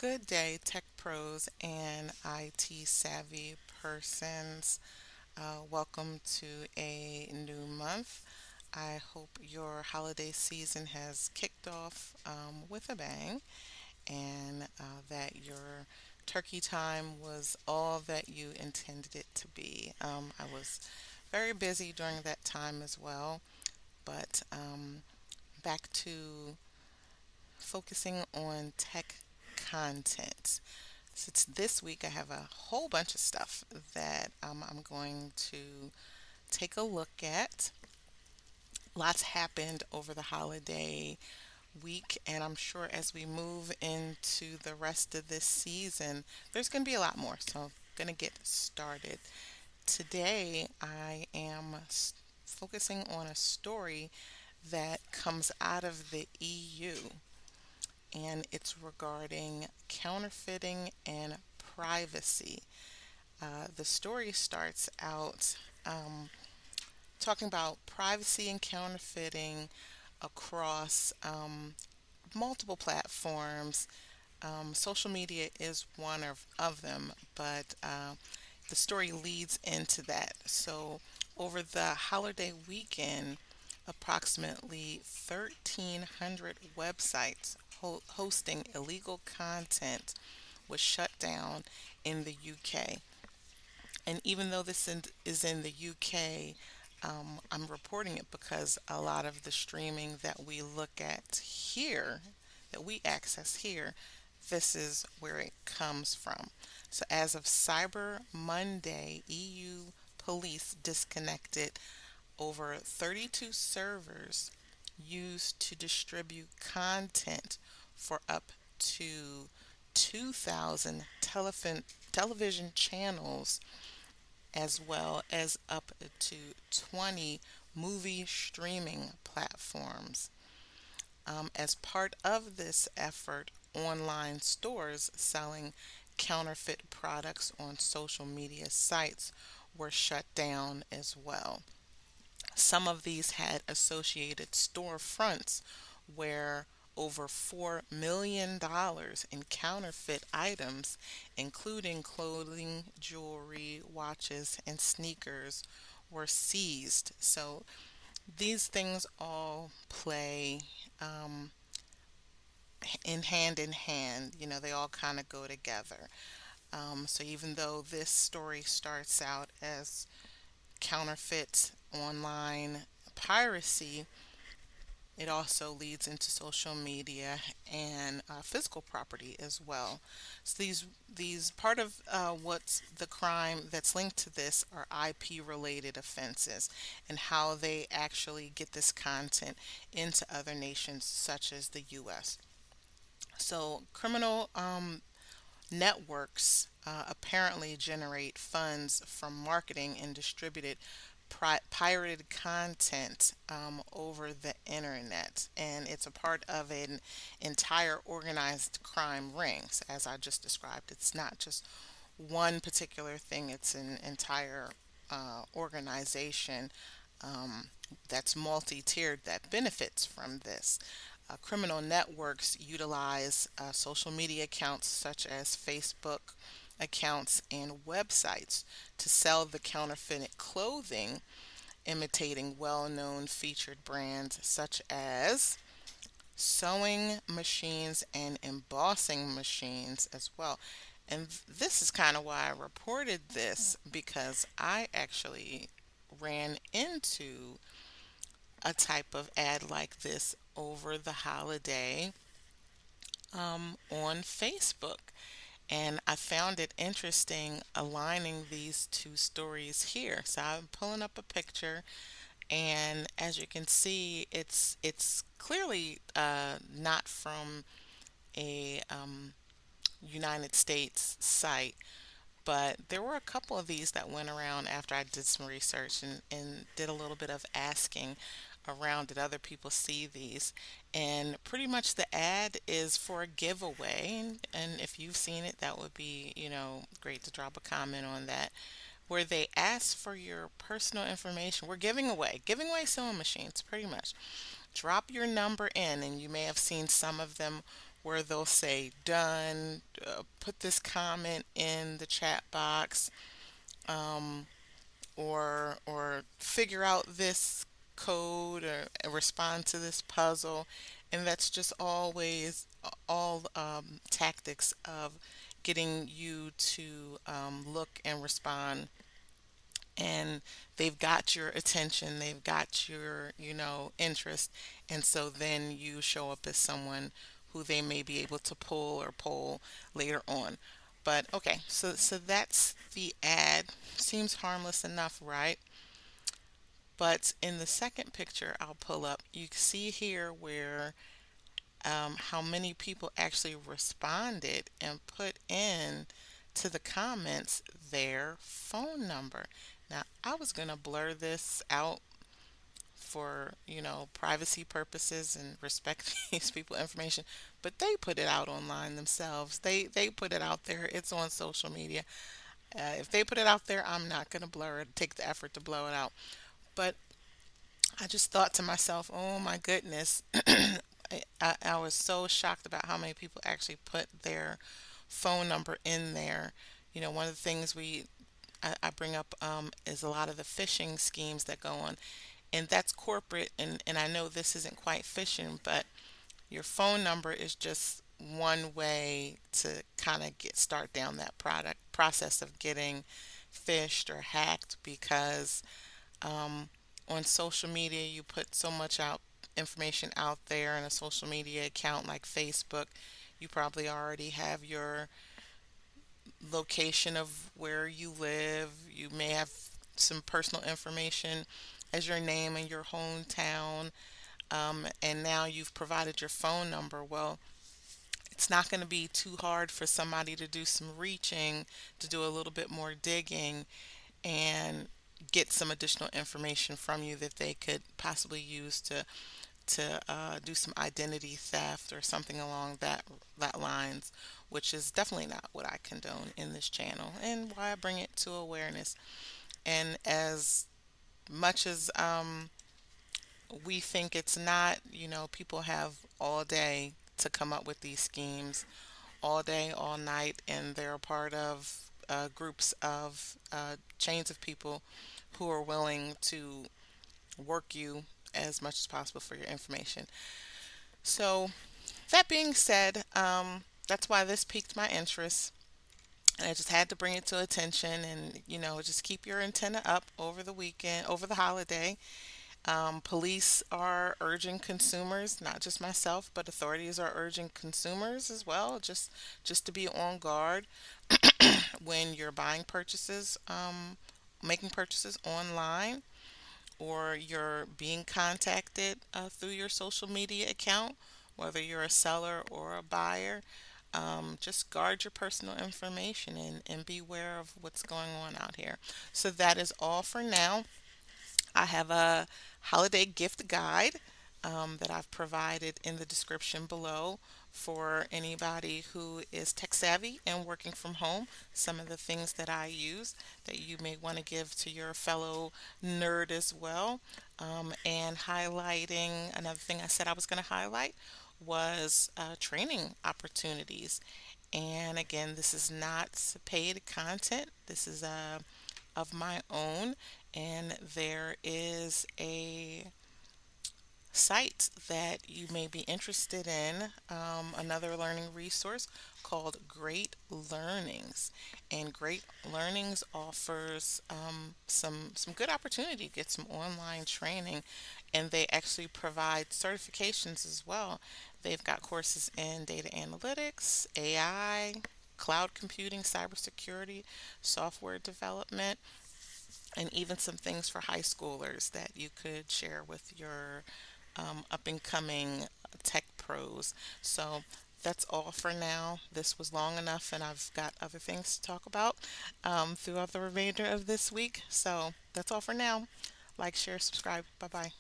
Good day, tech pros and IT savvy persons. Welcome to a new month. I hope your holiday season has kicked off with a bang and that your turkey time was all that you intended it to be. I was very busy during that time as well, but back to focusing on tech content. Since this week I have a whole bunch of stuff that I'm going to take a look at. Lots happened over the holiday week, and I'm sure as we move into the rest of this season, there's going to be a lot more. So I'm going to get started. Today I am focusing on a story that comes out of the EU, and it's regarding counterfeiting and privacy. The story starts out talking about privacy and counterfeiting across multiple platforms. Social media is one of them, but the story leads into that. So, over the holiday weekend, approximately 1,300 websites hosting illegal content was shut down in the UK. And even though is in the UK, I'm reporting it because a lot of the streaming that we look at here, that we access here, this is where it comes from. So, as of Cyber Monday, EU police disconnected over 32 servers used to distribute content for up to 2,000 television channels, as well as up to 20 movie streaming platforms. As part of this effort, online stores selling counterfeit products on social media sites were shut down as well. Some of these had associated storefronts where over $4 million in counterfeit items, including clothing, jewelry, watches, and sneakers, were seized. So these things all play in hand. They all kind of go together. So even though this story starts out as counterfeit online piracy, it also leads into social media and physical property as well. So these part of what's the crime that's linked to this are IP related offenses and how they actually get this content into other nations such as the U.S. So criminal networks apparently generate funds from marketing and distributed pirated content over the internet, and it's a part of an entire organized crime rings, as I just described. It's not just one particular thing; it's an entire organization um, that's multi-tiered that benefits from this. Criminal networks utilize social media accounts such as Facebook accounts and websites to sell the counterfeit clothing, imitating well known featured brands such as sewing machines and embossing machines as well. And this is kind of why I reported this, because I actually ran into a type of ad like this over the holiday on Facebook. And I found it interesting aligning these two stories here. So I'm pulling up a picture, and as you can see, it's clearly not from a United States site, but there were a couple of these that went around after I did some research and did a little bit of asking around. Did other people see these? And pretty much the ad is for a giveaway. And if you've seen it, that would be, great to drop a comment on that. Where they ask for your personal information. We're giving away sewing machines, pretty much. Drop your number in, and you may have seen some of them where they'll say, done, put this comment in the chat box, um, or figure out this code, or respond to this puzzle. And that's just always all tactics of getting you to look and respond. And they've got your attention, they've got your, interest. And so then you show up as someone who they may be able to pull or poll later on. But okay, so that's the ad. Seems harmless enough, right? But in the second picture I'll pull up, you can see here where how many people actually responded and put in to the comments their phone number. Now, I was going to blur this out for, privacy purposes and respect these people information, but they put it out online themselves. They put it out there. It's on social media. If they put it out there, I'm not going to blur it, take the effort to blow it out. But I just thought to myself, oh my goodness, I was so shocked about how many people actually put their phone number in there. One of the things I bring up is a lot of the phishing schemes that go on, and that's corporate. And I know this isn't quite phishing, but your phone number is just one way to kind of get start down that product process of getting phished or hacked because um, on social media, you put so much out information out there in a social media account like Facebook. You probably already have your location of where you live. You may have some personal information as your name and your hometown. And now you've provided your phone number. Well, it's not going to be too hard for somebody to do some reaching, to do a little bit more digging, and get some additional information from you that they could possibly use to do some identity theft or something along that lines, which is definitely not what I condone in this channel and why I bring it to awareness. And as much as we think it's not, people have all day to come up with these schemes, all day, all night, and they're a part of groups of chains of people who are willing to work you as much as possible for your information. So, that being said, that's why this piqued my interest. And I just had to bring it to attention and, just keep your antenna up over the weekend, over the holiday. Police are urging consumers, not just myself, but authorities are urging consumers as well, just to be on guard when you're buying purchases, making purchases online, or you're being contacted through your social media account, whether you're a seller or a buyer. Just guard your personal information and beware of what's going on out here. So that is all for now. I have a holiday gift guide that I've provided in the description below for anybody who is tech savvy and working from home. Some of the things that I use that you may want to give to your fellow nerd as well. And highlighting another thing I said I was going to highlight was training opportunities. And again, this is not paid content. This is of my own, and there is a site that you may be interested in, another learning resource called Great Learnings. And Great Learnings offers some good opportunity to get some online training, and they actually provide certifications as well. They've got courses in data analytics, AI, cloud computing, cybersecurity, software development, and even some things for high schoolers that you could share with your up and coming tech pros. So that's all for now. This was long enough, and I've got other things to talk about throughout the remainder of this week. So that's all for now. Like, share, subscribe. Bye bye.